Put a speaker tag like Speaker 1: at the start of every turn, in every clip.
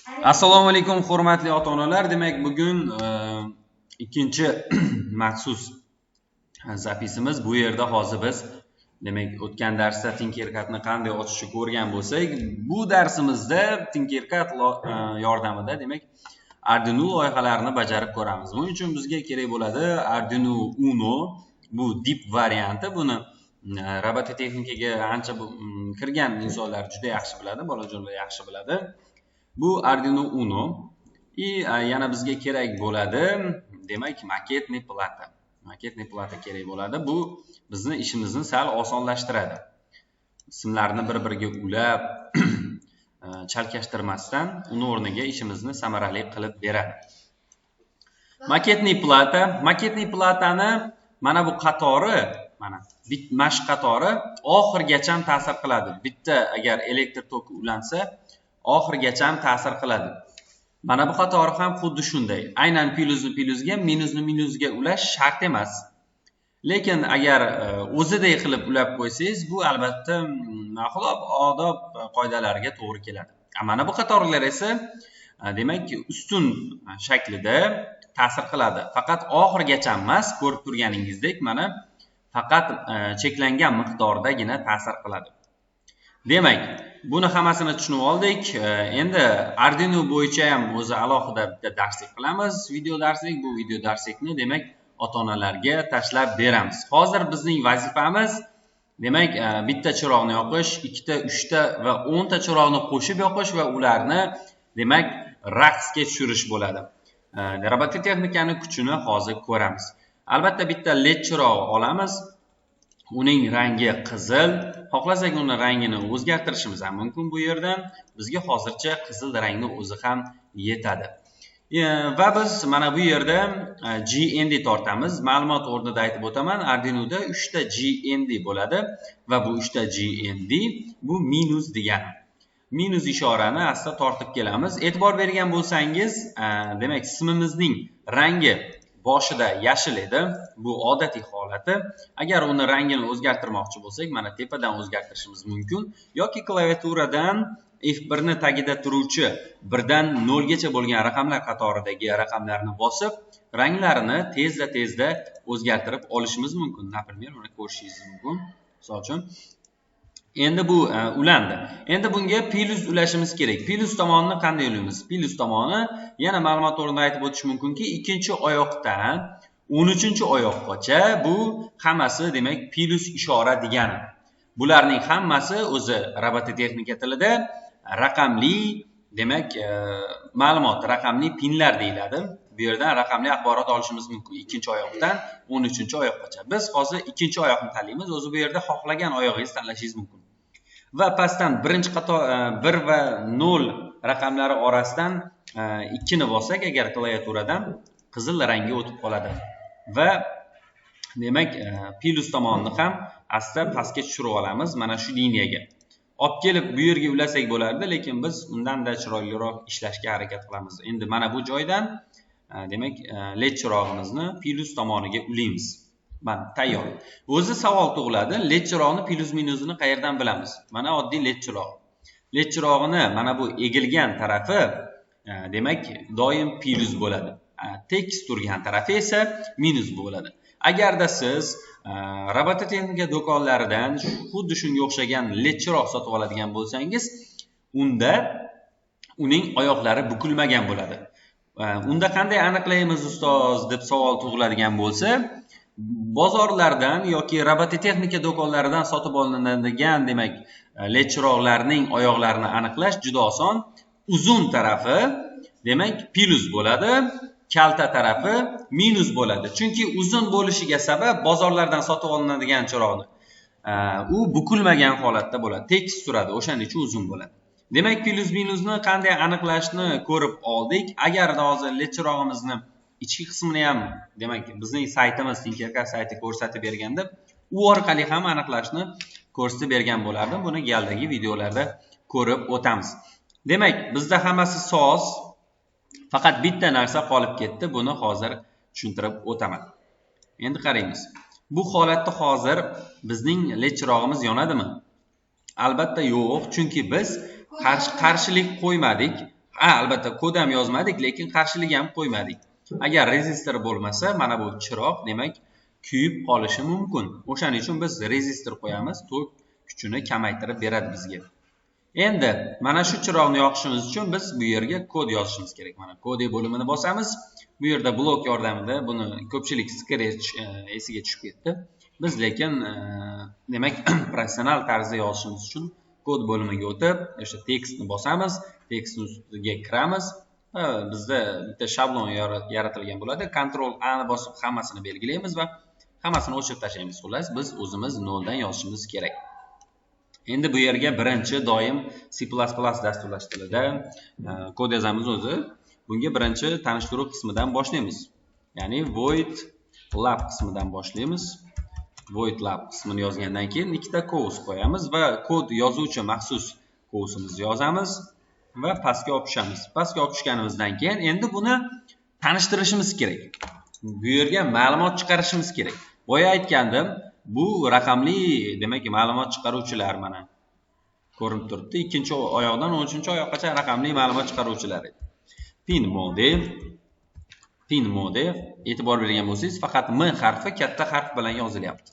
Speaker 1: Assalomu alaykum hurmatli ota-onalar. Demak, bugun ikkinchi maxsus zapisimiz. Bu yerda hozir biz demak o'tgan darsda Tinkercadni qanday ochishni ko'rgan bo'lsak, bu darsimizda Tinkercad yordamida demak Arduino loyihalarini bajarib ko'ramiz. Buning uchun bizga kerak bo'ladi Arduino Uno. Bu dip varianti. Buni robototexnikaga ancha kirgan insonlar juda yaxshi biladi, bolajonlar yaxshi biladi. Bu Arduino Uno yana bizga kerak bo'ladi demak maketniy plata. Maketniy plata kerak bo'ladi. Bu bizni ishimizni sal osonlashtiradi. Simlarni bir-biriga ulab chalkashtirmasdan uni o'rniga ishimizni samarali qilib beradi. Maketniy platani mana bu qatori, mana mashq qatori oxirgacha ta'sir qiladi. Bitta agar elektr toki ulansa oxirgacha ta'sir qiladi. Mana bu qatori ham xuddi shunday. Aynan plyusga, minusga ulash shart emas. Lekin agar o'ziday qilib ulab qo'ysangiz, bu albatta ma'qul odob qoidalariga to'g'ri keladi. Mana bu qatorlar esa demak ustun shaklida ta'sir qiladi. Faqat oxirgacha emas, ko'rib turganingizdek, mana faqat cheklangan miqdordagina ta'sir qiladi. Demak, buni hammasini tushunib oldik. Endi Arduino bo'yicha ham o'zi alohida bitta darslik qilamiz, video darslik. Bu video darslikni demak ota-onalarga tashlab beramiz. Hozir bizning vazifamiz demak bitta chiroqni yoqish, ikkita, uchta va 10 ta chiroqni qo'shib yoqish va ularni demak raqsga tushirish bo'ladi. Robototexnikaning kuchini hozir ko'ramiz. Albatta bitta LED chiroq olamiz. Uning rangi qizil. Xohlasak uni rangini o'zgartirishimiz ham mumkin bu yerdan. Bizga hozircha qizil rangni o'zi ham yetadi. Va biz mana bu yerda GND tortamiz. Ma'lumot o'rnida aytib o'taman, Arduinoda 3 ta GND bo'ladi va bu 3 ta GND bu minus degani. Minus ishorani asta tortib kelamiz. E'tibor bergan bo'lsangiz, demak simimizning rangi boshida yashil edi. Bu odatiy holati. Agar uni rangini o'zgartirmoqchi bo'lsak, mana tepadan o'zgartirishimiz mumkin yoki klaviaturadan F1 ni tagida turuvchi 1 dan 0 gacha bo'lgan raqamlar qatoridagi raqamlarni bosib, ranglarini tezda o'zgartirib olishimiz mumkin. Например, mana ko'rishingiz mumkin. Misol uchun endi bu ulandi. Endi bunga plus ulashimiz kerak. Plus tomonini qanday ulaymiz? Plus tomoni yana ma'lumot o'rnida aytib o'tish mumkinki, ikkinchi oyoqdan 13-oyoqqacha bu hammasi demak plus ishora degani. Bularning hammasi o'zi robototexnika tilida raqamli demak ma'lumot, raqamli pinlar deyiladi. Bu yerdan raqamli axborot olishimiz mumkin ikkinchi oyoqdan 13-oyoqqacha. Biz hozir ikkinchi oyoqni tanlaymiz. O'zi bu yerda xohlagan oyog'ingizni tanlashingiz mumkin. Va pastdan birinchi qator 1 va 0 raqamlari orasidan 2 ni bossak, agar klaviaturadan qizil rangga o'tib qoladi. Va demak plus tomonini ham asta pastga tushirib olamiz mana shu liniyaga. Olib kelib bu yerga ulasak bo'lardi, lekin biz undan-da chiroyliroq ishlashga harakat qilamiz. Endi mana bu joydan demak LED chirog'imizni plus tomoniga ulaymiz. Mana tayyor. O'zi savol tug'iladi, LED chiroqni plus minusini qayerdan bilamiz? Mana oddiy LED chiroq. LED chirog'ini mana bu egilgan tarafi demak doim plus bo'ladi. Tekis turgan tarafi esa minus bo'ladi. Agarda siz robototexnika do'konlaridan xuddi shunga o'xshagan LED chiroq sotib oladigan bo'lsangiz, unda uning oyoqlari bukilmagan bo'ladi. Unda qanday aniqlaymiz ustoz deb savol tug'iladigan bo'lsa, bozorlardan yoki robototexnika do'konlaridan sotib olinadigan demak LED chiroqlarning oyoqlarini aniqlash juda oson. Uzun tarafi demak plus bo'ladi, kalta tarafi minus bo'ladi. Chunki uzun bo'lishiga sabab bozorlardan sotib olinadigan chiroqni u bukilmagan holatda bo'ladi, tekis turadi, o'shaning uchun uzun bo'ladi. Demak plus minusni qanday aniqlashni ko'rib oldik. Agarda hozir LED chirog'imizni ichki qismini ham demak bizning saytimiz Tinkercad sayti ko'rsatib berganda, u orqali ham aniqlashni ko'rsatib bergan bo'lardim. Buni galdagi videolarda ko'rib o'tamiz. Demak, bizda hammasi soz. Faqat bitta narsa qolib ketdi. Buni hozir tushuntirib o'taman. Endi qaraymiz. Bu holatda hozir bizning LED chirog'imiz yonadimi? Albatta yo'q, chunki biz qarshilik qo'ymadik. albatta kod ham yozmadik, lekin qarshilik ham qo'ymadik. Agar rezistor bo'lmasa, mana bu chiroq demak kuyib qolishi mumkin. O'shaning uchun biz rezistor qo'yamiz, tok kuchini kamaytirib beradi bizga. Endi mana shu chiroqni yoqishimiz uchun biz bu yerga kod yozishimiz kerak. Mana kod bo'limini bosamiz. Bu yerda blok yordamida buni ko'pchilik Scratch esiga tushib ketdi. Biz lekin demak professional tarzda yozishimiz uchun kod bo'limiga o'tib, o'sha tekstni bosamiz, tekstning ustiga kiramiz. Bizda bitta shablon yaratilgan bo'ladi. Ctrl A ni bosib hammasini belgilaymiz va hammasini o'chirib tashlaymiz. Xullas, biz o'zimiz noldan yozishimiz kerak. Endi bu yerga birinchi doim C++ dasturlash tilida kod yozamiz o'zi. Bunga birinchi tanishtiruv qismidan boshlaymiz. Ya'ni void lab qismidan boshlaymiz. Void lab qismini yozgandan keyin ikkita qovus qo'yamiz va kod yozuvchi maxsus qovusimizni yozamiz va pastga olib tushamiz. Pastga olib tushganimizdan keyin endi buni tanishtirishimiz kerak. Bu yerga ma'lumot chiqarishimiz kerak. Boya aytgandim, bu raqamli demak ma'lumot chiqaruvchilar mana ko'rinib turibdi. Ikkinchi oyoqdan 13-oyoqqacha raqamli ma'lumot chiqaruvchilar edi. Pin mode e'tibor bergan bo'lsangiz, faqat M harfi katta harf bilan yozilyapti.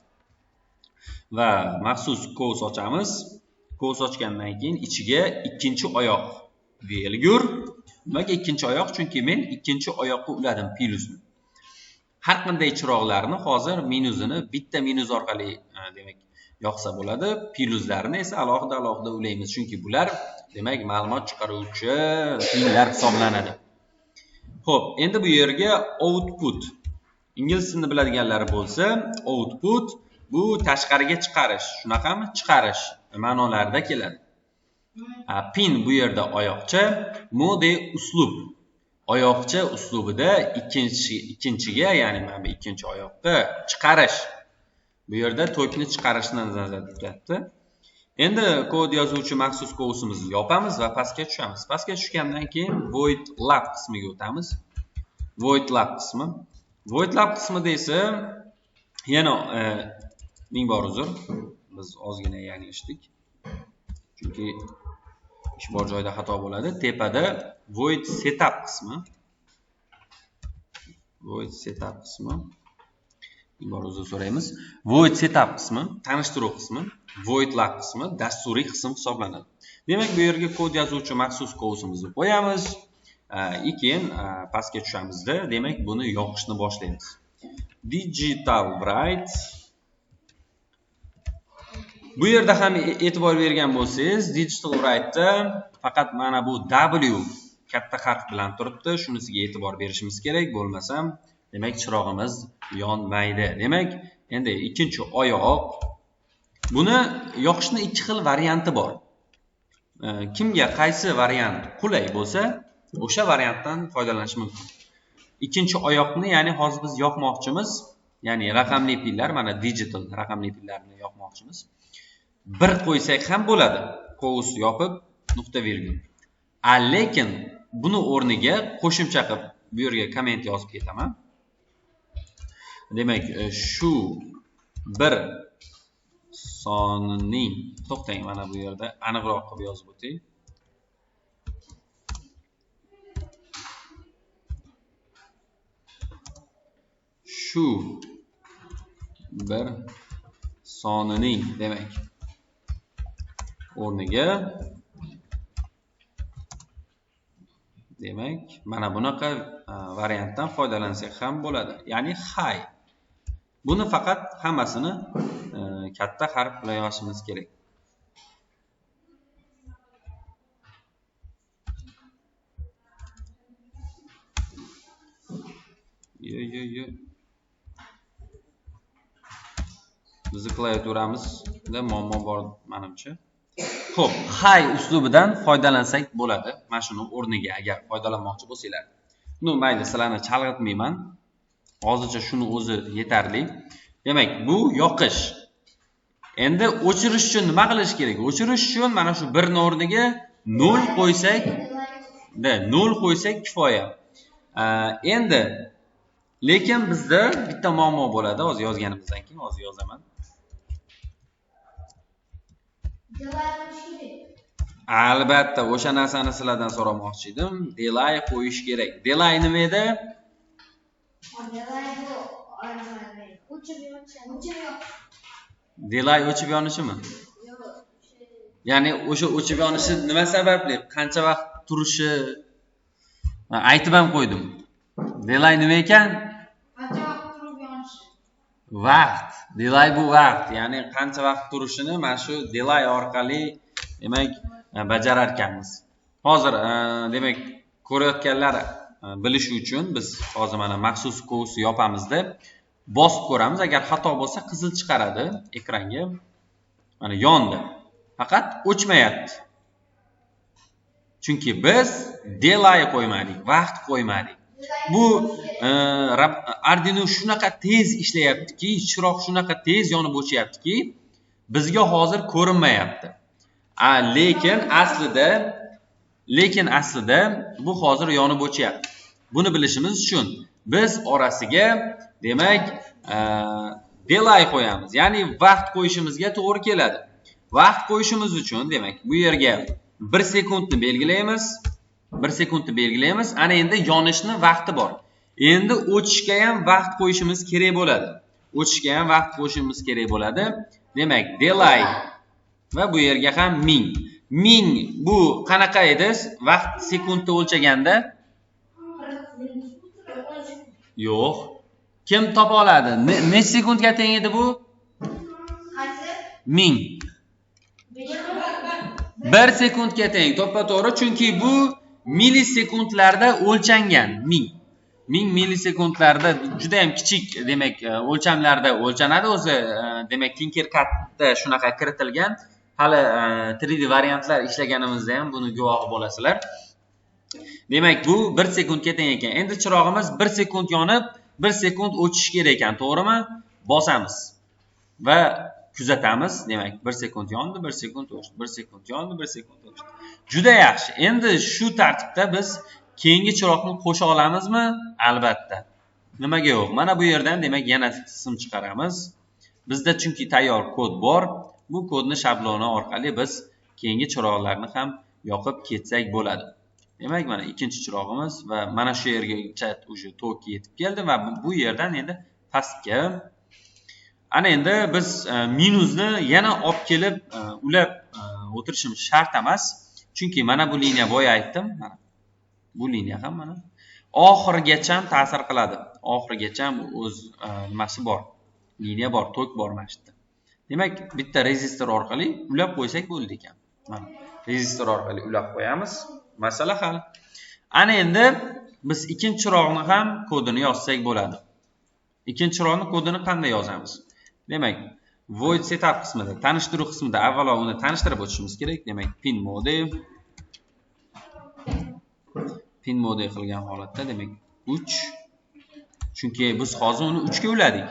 Speaker 1: Va maxsus qovus ochamiz. Qovus ochgandan keyin ichiga ikkinchi oyoq belgur. Nimaga ikkinchi oyoq? Chunki men ikkinchi oyoqqa uladim plyusni. Har qanday chiroqlarni hozir minusini bitta minus orqali demak yoqsa bo'ladi. Plyuslarni esa alohida ulaymiz. Chunki bular demak ma'lumot chiqaruvchi pinlar hisoblanadi. Xo'p, endi bu yerga output. Ingliz tilini biladiganlar bo'lsa, output bu tashqariga chiqarish, shunaqami? Chiqarish ma'nolarida keladi. Pin bu yerda oyoqcha, mode uslub. Oyoqcha uslubida ikkinchiga, ya'ni mana bu ikkinchi oyoqqa chiqarish. Bu yerda tokni chiqarishni nazarda tutyapti. Endi kod yozuvchi maxsus qovusimizni yopamiz va pastga tushamiz. Pastga tushgandan keyin void lab qismiga o'tamiz. Void lab qismi. Void lab qismida esa yana ming bor uzr, biz ozgina yanglishdik. Chunki ish bor joyda xato bo'ladi. Tepada void setup qismi. Void setup qismi. Ming bor uzr so'raymiz. Void setup qismi, tanishtiruv qismi, void lab qismi dasturiy qism hisoblanadi. Demak, bu yerga kod yozuvchi maxsus qovusimizni qo'yamiz. Keyin pastga tushamizda, demak, buni yoqishni boshlaymiz. Digital write. Bu yerda ham e'tibor bergan bo'lsangiz, digital write'da faqat mana bu W katta harf bilan turibdi. Shunisiga e'tibor berishimiz kerak, bo'lmasam demak chirog'imiz yonmaydi. Demak, endi ikkinchi oyoq. Buni yoqishning ikki xil varianti bor. Kimga qaysi variant qulay bo'lsa, o'sha variantdan foydalanish mumkin. Ikkinchi oyoqni, ya'ni hozir biz yoqmoqchimiz, ya'ni raqamli pinlar, mana digital raqamli pinlarni yoqmoqchimiz. Bir qo'ysak ham bo'ladi. Qovus yopib, nuqta virgul. Lekin buni o'rniga qo'shimcha qilib bu yerga komment yozib ketaman. Demak, shu bir sonining, to'xtang, mana bu yerda aniqroq qilib yozib o'tay. Shu bir sonining demak o'rniga demak mana bunaqa variantdan foydalansak ham bo'ladi. Ya'ni high. Buni faqat hammasini katta harf bilan yozishimiz kerak. Bizi klaviaturamizda muammo bor menimcha. Xo'p, high uslubidan foydalansak bo'ladi. Mana shuni o'rniga agar foydalanmoqchi bo'lsanglar. Mayli, sizlarni chalg'itmayman. Hozircha shuni o'zi yetarli. Demak, bu yoqish. Endi o'chirish uchun nima qilish kerak? O'chirish uchun mana shu 1 ni o'rniga 0 qo'ysak, 0 qo'ysak kifoya. Endi lekin bizda bitta muammo bo'ladi. Hozir yozganimizdan keyin hozir yozaman. Albatta, o'sha narsani sizlardan so'ramoqchi edim. Delay qo'yish kerak. Delay nima edi? Delay o'chib yonishimi? Ya'ni o'sha o'chib yonishi nima sababli? Qancha vaqt turishi? Aytib ham qo'ydim. Delay nima ekan?
Speaker 2: Qancha vaqt turib yonishi?
Speaker 1: Vaqt. Delay bu vaqt, ya'ni qancha vaqt turishini mana shu delay orqali demak bajarar ekanmiz. Hozir demak ko'rayotganlar bilishi uchun biz hozir mana maxsus kurs yopamizda bosib ko'ramiz. Agar xato bo'lsa qizil chiqaradi ekranga. Mana yondi. Faqat o'chmayapti. Chunki biz delay qo'ymadik, vaqt qo'ymadik. Bu Arduino shunaqa tez ishlayaptiki, chiroq shunaqa tez yonib o'chyaptiki, bizga hozir ko'rinmayapti. Lekin aslida bu hozir yonib o'chyapti. Buni bilishimiz uchun biz orasiga demak delay qo'yamiz. Ya'ni vaqt qo'yishimizga to'g'ri keladi. Vaqt qo'yishimiz uchun demak bu yerga 1 sekundni belgilaymiz. 1 sekundni belgilaymiz. Ana endi yonishni vaqti bor. Endi o'chishga ham vaqt qo'yishimiz kerak bo'ladi. O'chishga ham vaqt qo'yishimiz kerak bo'ladi. Demak, delay va bu yerga ham 1000. 1000 bu qanaqa edi? Vaqt sekundda o'lchaganda? Yo'q. Kim topa oladi? Necha sekundga teng edi bu? 1000. 1 sekundga teng. To'ppa-to'g'ri, chunki bu millisekundlarda o'lchangan. 1000 millisekundlarda juda ham kichik demak o'lchamlarda o'lchanadi. O'zi demak Tinkercadda shunaqa kiritilgan. Hali 3D variantlar ishlaganimizda ham buni guvohi bo'lasizlar. Demak bu 1 sekundga teng ekan. Endi chirog'imiz 1 sekund yonib, 1 sekund o'chishi kerak ekan, to'g'rimi? Bosamiz va kuzatamiz. Demak 1 sekund yondi, 1 sekund o'chdi, 1 sekund yondi, 1 sekund o'chdi. Juda yaxshi. Endi shu tartibda biz keyingi chiroqni qo'sha olamizmi? Albatta. Nimaga yo'q? Mana bu yerdan demak yana sim chiqaramiz. Bizda chunki tayyor kod bor. Bu kodni shabloni orqali biz keyingi chiroqlarni ham yoqib ketsak bo'ladi. Demak, mana ikkinchi chirog'imiz va mana shu yergacha уже tok yetib keldi va bu yerdan endi pastga. Ana endi biz minusni yana olib kelib ulab o'tirishimiz shart emas. Chunki mana bu liniya boya aytdim, mana bu liniya ham mana oxirigacha ta'sir qiladi. Oxirigacha o'z nimasi bor. Liniya bor, tok bor mana shu yerda. Demak, bitta rezistor orqali ulab qo'ysak bo'ldi ekan. Mana rezistor orqali ulab qo'yamiz. Masala hal. Ana endi biz ikkinchi chiroqni ham kodini yozsak bo'ladi. Ikkinchi chiroqni kodini qanday yozamiz? Demak, void setup qismida, tanishtiruv qismida avvalo uni tanishtirib o'tishimiz kerak. Demak, pin mode qilgan holatda demak 3. Chunki biz hozir uni 3 ga uladik.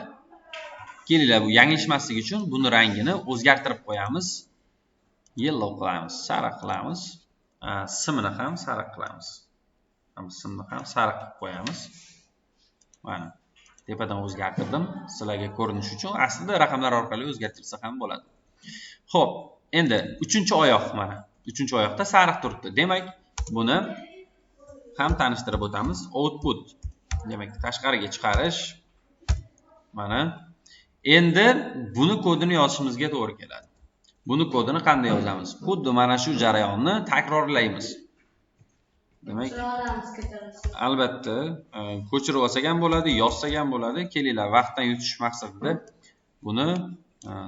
Speaker 1: Kelinglar, bu yanglishmasligi uchun buni rangini o'zgartirib qo'yamiz. Yellow qilamiz, sariq qilamiz. Simni ham sariq qilamiz. Simni ham sariq qilib qo'yamiz. Mana tepadan o'zgartirdim sizlarga ko'rinish uchun. Aslida raqamlar orqali o'zgartirsa ham bo'ladi. Xo'p, endi 3-oyoq mana. 3-oyoqda sariq turibdi. Demak, buni ham tanishtirib o'tamiz. Output demak tashqariga chiqarish. Mana endi buni kodini yozishimizga to'g'ri keladi. Buni kodini qanday yozamiz? Xuddi mana shu jarayonni takrorlaymiz. Demak, albatta ko'chirib olsak ham bo'ladi, yozsak ham bo'ladi. Kelinglar, vaqtdan yutish maqsadida buni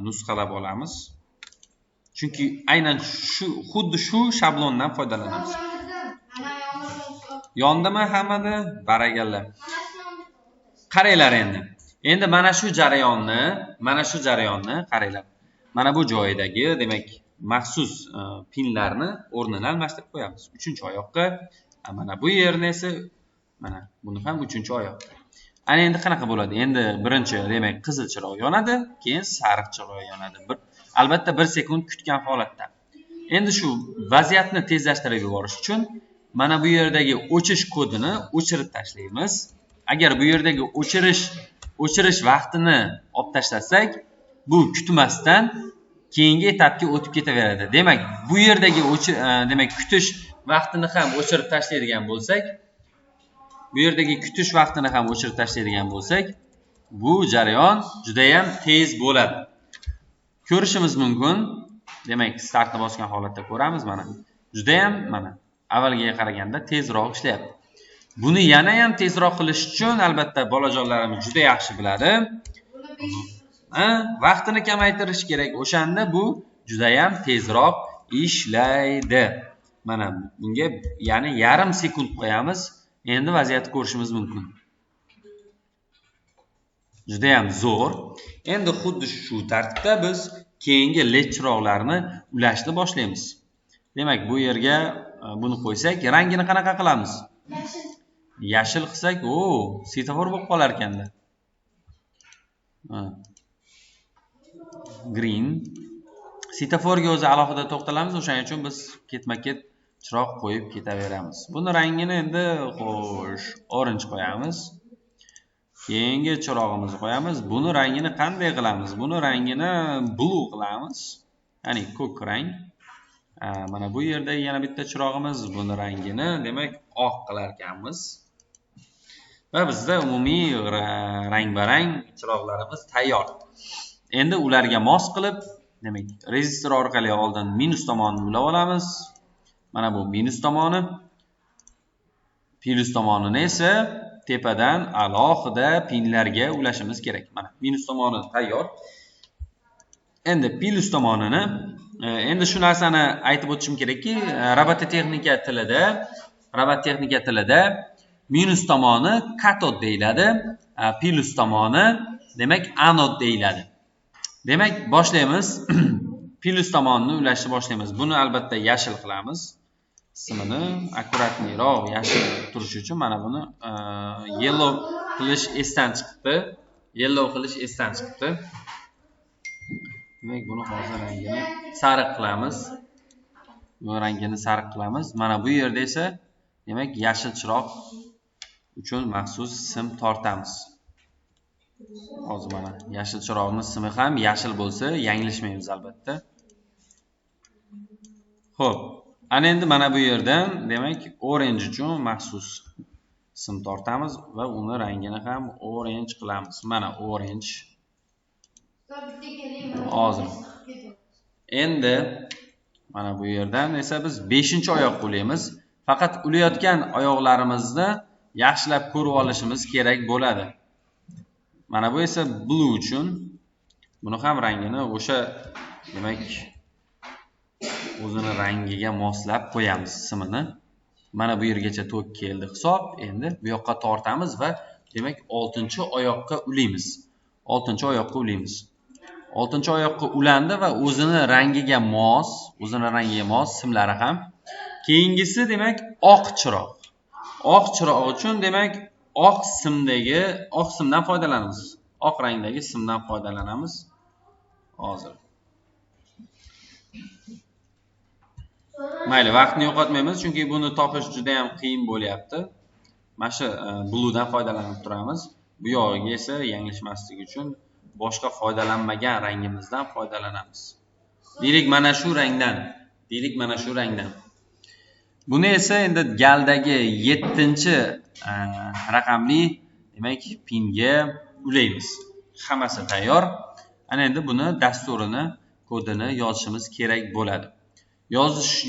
Speaker 1: nusxalab olamiz. Chunki aynan xuddi shu shablondan foydalanamiz. Yondimi hammada? Barakallah. Qaranglar endi. Endi mana shu jarayonni qaranglar. Mana bu joyidagi demak maxsus pinlarni o'rnini almashtirib qo'yamiz. 3-oyoqqa, mana bu yerni esa mana buni ham 3-oyoqqa. Ana endi qanaqa bo'ladi? Endi birinchi demak qizil chiroq yonadi, keyin sariq chiroq yonadi. Albatta 1 sekund kutgan holatda. Endi shu vaziyatni tezlashtirib yuborish uchun mana bu yerdagi o'chish kodini o'chirib tashlaymiz. Agar bu yerdagi o'chirish vaqtini olib tashlasak, bu kutmasdan keyingi etapga o'tib ketaveradi. Demak, bu yerdagi demak kutish vaqtini ham o'chirib tashlaydigan bo'lsak, bu jarayon juda ham tez bo'ladi. Ko'rishimiz mumkin. Demak, startni bosgan holatda ko'ramiz mana. Juda ham mana avvalgiga qaraganda tezroq ishlayapti. Buni yana ham tezroq qilish uchun albatta bolajonlarimiz juda yaxshi biladi. Vaqtini kamaytirish kerak. O'shanda bu juda ham tezroq ishlaydi. Mana bunga ya'ni yarim sekund qo'yamiz. Endi vaziyatni ko'rishimiz mumkin. Juda ham zo'r. Endi xuddi shu tartibda biz keyingi led chiroqlarni ulashni boshlaymiz. Demak, bu yerga buni qo'ysak, rangini qanaqa qilamiz? Yashil qilsak, svetofor bo'lib qolar ekanda. Green. Svetoforga o'zi alohida to'xtalamiz, o'shaning uchun biz ketma-ket chiroq qo'yib ketaveramiz. Buni rangini endi xo'sh, orange qo'yamiz. Keyingi chirog'imizni qo'yamiz. Buni rangini qanday qilamiz? Buni rangini blue qilamiz. Ya'ni ko'k rang. Mana bu yerda yana bitta chirog'imiz. Buni rangini, demak, oq qilar ekanmiz. Va bizda umumiy rang-barang chiroqlarimiz tayyor. Endi ularga mos qilib, demak, rezistor orqali oldin minus tomonini ulab olamiz. Mana bu minus tomoni. Plus tomonini esa tepadan alohida pinlarga ulashimiz kerak. Mana minus tomoni tayyor. Endi plus tomonini endi shu narsani aytib o'tishim kerakki, robototexnika tilida minus tomoni katod deyiladi, plus tomoni demak anod deyiladi. Demak, boshlaymiz. Plus tomonini ulashni boshlaymiz. Buni albatta yashil qilamiz. Simini akkuratliroq yashil turishi uchun mana buni yellow qilish esdan chiqibdi. Demak, buni hozir rangini sariq qilamiz. Mana bu yerda esa demak yashil chiroq uchun maxsus sim tortamiz. Hozir mana yashil chiroqning simi ham yashil bo'lsa, yanglishmaymiz albatta. Xo'p, ana endi mana bu yerdan demak orange uchun maxsus sim tortamiz va uni rangini ham orange qilamiz. Mana orange. Hozir. Endi mana bu yerdan esa biz 5-oyoq ulaymiz. Faqat ulayotgan oyoqlarimizni yaxshilab ko'rib olishimiz kerak bo'ladi. Mana bu esa blue uchun. Buni ham rangini o'sha demak o'zini rangiga moslab qo'yamiz simini. Mana bu yergacha to'k keldi hisob. Endi bu yoqqa tortamiz va demak 6-oyoqqa ulaymiz. 6-oyoqqa ulandi va o'zini rangiga mos simlari ham. Keyingisi demak oq chiroq. Oq chiroq uchun demak oq simdan foydalanamiz. Oq rangdagi simdan foydalanamiz. Hozir. Mayli, vaqtni yo'qotmaymiz, chunki buni topish juda ham qiyin bo'lyapti. Mana shu blue dan foydalanib turamiz. Bu yog'iga esa yanglishmasligi uchun boshqa foydalanmagan rangimizdan foydalanamiz. Deylik mana shu rangdan. Buni esa endi galdagi 7-raqamli demak pinga ulaymiz. Hammasi tayyor. Ana endi buni dasturini, kodini yozishimiz kerak bo'ladi.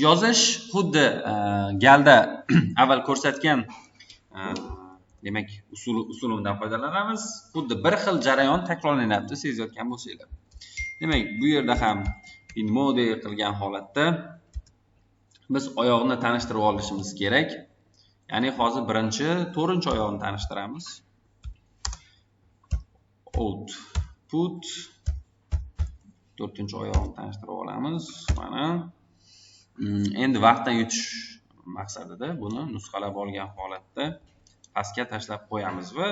Speaker 1: Yozish xuddi galda avval ko'rsatgan demak usulimdan foydalanamiz. Xuddi bir xil jarayon takrorlanyapti, sezayotgan bo'lsanglar. Demak, bu yerda ham pin mode qilgan holatda biz oyoqni tanishtirib olishimiz kerak. Ya'ni hozir 4-oyoqni tanishtiramiz. Output 4-oyoqni tanishtirib olamiz. Mana endi vaqtdan yutish maqsadida buni nusxalab olgan holatda pastga tashlab qo'yamiz va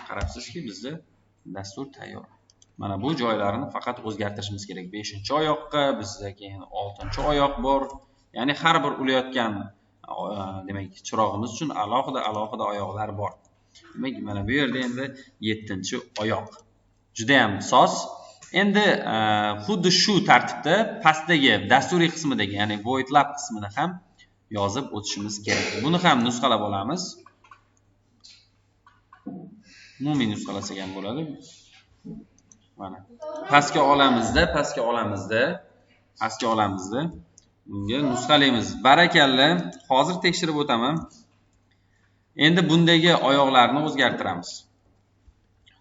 Speaker 1: qarabsizki bizda dastur tayyor. Mana bu joylarni faqat o'zgartirishimiz kerak. 5-oyoqqa bizda keyin 6-oyoq bor. Ya'ni har bir ulayotgan demak chirog'imiz uchun alohida oyoqlar bor. Demak, mana bu yerda endi 7-oyoq. Juda ham soz. Endi xuddi shu tartibda pastdagi dasturiy qismidagi, ya'ni void lab qismini ham yozib o'tishimiz kerak. Buni ham nusxalab olamiz. Umumiy nusxalasak ham bo'ladi. Mana pastga olamizda bunga nusxalaymiz. Barakalla. Hozir tekshirib o'taman. Endi bundagi oyoqlarni o'zgartiramiz.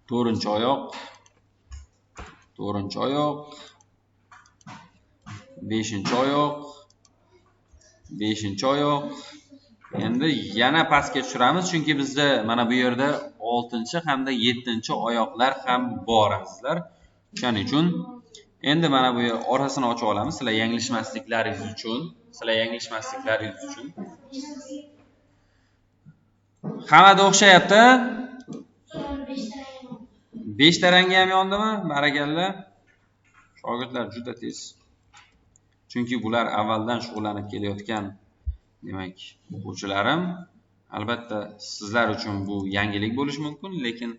Speaker 1: 4-oyoq, 4-oyoq, 5-oyoq, 5-oyoq. Endi yana pastga tushiramiz, chunki bizda mana bu yerda 6 hamda 7-oyoqlar ham bor azizlar. Shuning uchun endi mana bu orasini ochib olamiz, sizlar yanglishmasliklaringiz uchun. Hammada o'xshayapti. 5 ta rangi ham yondimi? Barakalla. Shogirdlar juda tez. Chunki bular avvaldan shug'ullanib kelayotgan, demak, o'quvchilarim. Albatta, sizlar uchun bu yangilik bo'lishi mumkin, lekin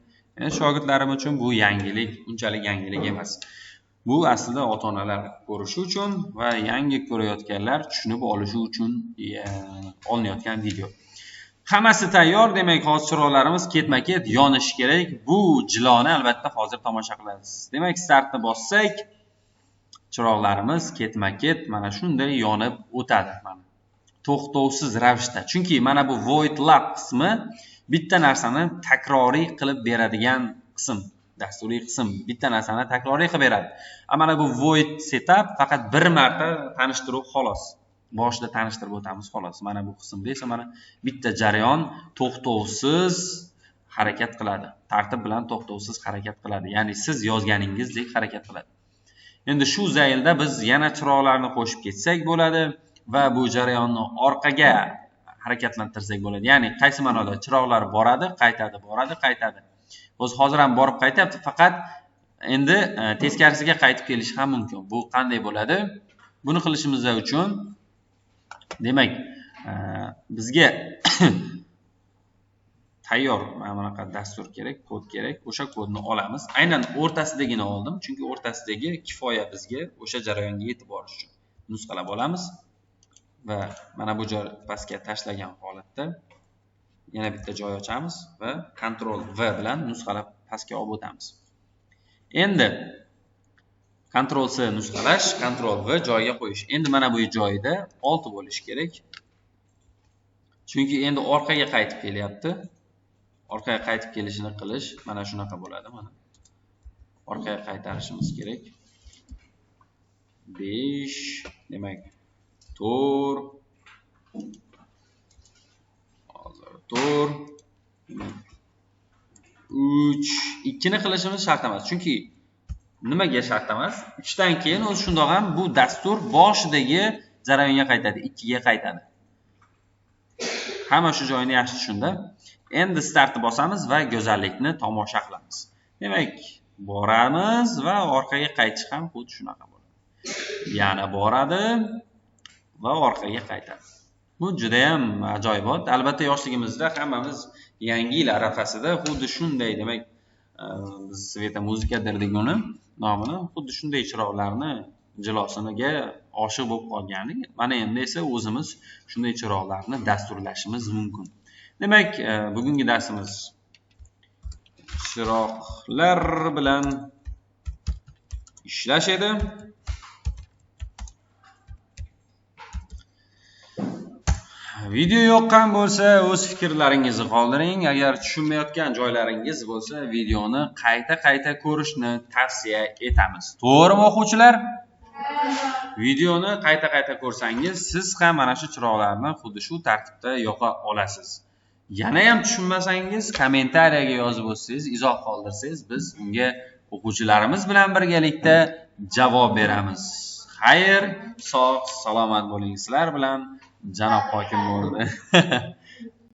Speaker 1: shogirdlarim uchun bu yangilik, unchalik yangilik emas. Bu aslida ota-onalar ko'rishi uchun va yangi ko'rayotganlar tushunib olishi uchun olinayotgan video. Hammasi tayyor, demak, hozir chiroqlarimiz ketma-ket yonishi kerak. Bu jiloni albatta hozir tomosha qilasiz. Demak, startni bossak, chiroqlarimiz ketma-ket mana shunday yonib o'tadi. Mana to'xtovsiz ravishda. Chunki mana bu void lab qismi bitta narsani takroriy qilib beradigan qism, dasturiy qism bitta narsani takroriy qilib beradi. Mana bu void setup faqat bir marta tanishtiruv xolos. Boshida tanishtirib o'tamiz xolos. Mana bu qismda esa mana bitta jarayon to'xtovsiz harakat qiladi. Tartib bilan to'xtovsiz harakat qiladi. Ya'ni siz yozganingizdek harakat qiladi. Endi shu zaylda biz yana chiroqlarni qo'shib ketsak bo'ladi va bu jarayonni orqaga harakatlantirsak bo'ladi. Ya'ni qaysi ma'noda chiroqlar boradi, qaytadi, boradi, qaytadi. Hozir ham borib qaytyapti, faqat endi teskarisiga qaytib kelishi ham mumkin. Bu qanday bo'ladi? Buni qilishimiz uchun demak, bizga tayyor mana bunaqa dastur kerak, kod kerak. O'sha kodni olamiz. Aynan o'rtasidagini oldim, chunki o'rtasidagi kifoya bizga o'sha jarayonga yetib borish uchun. Nusxalab olamiz va mana bu joy pastga tashlagan holatda yana bitta joy ochamiz va Ctrl V bilan nusxalab pastga olib o'tamiz. Endi Ctrl C nusxalash, Ctrl V joyiga qo'yish. Endi mana bu joyida 6 bo'lishi kerak. Chunki endi orqaga qaytib kelyapti. Orqaga qaytib kelishini qilish mana shunaqa bo'ladi. Mana orqaga qaytarishimiz kerak. 5, demak 4, hozir 4, 3, 2 ni qilishimiz shart emas. Chunki nimaga shart emas? 3 dan keyin o'zi shundoq ham bu dastur boshidagi jarayonga qaytadi, 2 ga qaytadi. Hamma shu joyini yaxshi tushunda. Endi startni bosamiz va go'zallikni tomosha qilamiz. Demak, boramiz va orqaga qaytish ham xuddi shunaqa bo'ladi. Yana boradi va orqaga qaytadi. Bu juda ham ajoyibot. Albatta, yoshligimizda hammamiz yangi yil arafasida xuddi shunday, demak, biz Sveta muzika derdik uni nomini, xuddi shunday chiroqlarni jilosiniga oshiq bo'lib qolgandik. Mana endi esa o'zimiz shunday chiroqlarni dasturlashimiz mumkin. Demak, bugungi darsimiz chiroqlar bilan ishlash edi. Video yoqqan bo'lsa, o'z fikrlaringizni qoldiring. Agar tushunmayotgan joylaringiz bo'lsa, videoni qayta ko'rishni tavsiya etamiz. To'g'rimi, o'quvchilar? Videoni qayta ko'rsangiz, siz ham mana shu chiroqlarni xuddi shu tartibda yoqa olasiz. Yana ham tushunmasangiz, kommentariyaga yozib o'tsangiz, izoh qoldirsangiz, biz unga o'quvchilarimiz bilan birgalikda javob beramiz. Xayr, sog', salomat bo'ling. Sizlar bilan janob hokim bo'ldi.